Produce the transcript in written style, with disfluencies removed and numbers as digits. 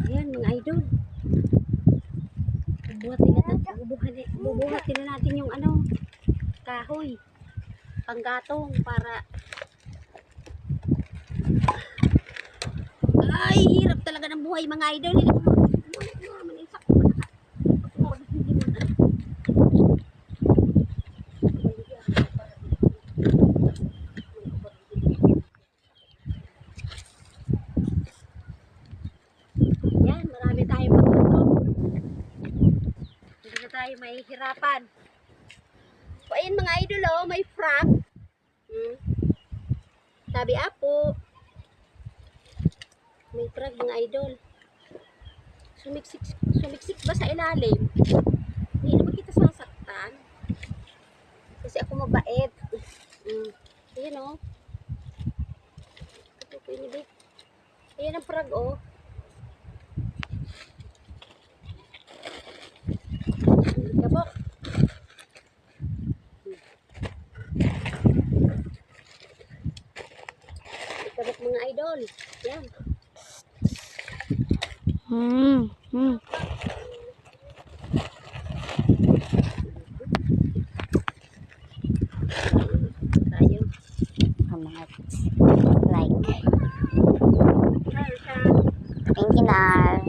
Ayan mga idol. Bubuhatin na natin yung ano, kahoy. Panggatong para... Ay, hirap talaga ng buhay mga idol. Yan, marami tayong matutong. Hindi na tayo mahihirapan. So, ayan mga idol, oh, may frog. Sabi apo. May frog mga idol. Sumiksik ba sa ilalim? Hindi naman kita sasaktan. Kasi ako mabait. Ayan o. Ayan ang frog o. Kabok. Kabok mga idol. Yan. Tayo. Like. Thank you, Nar.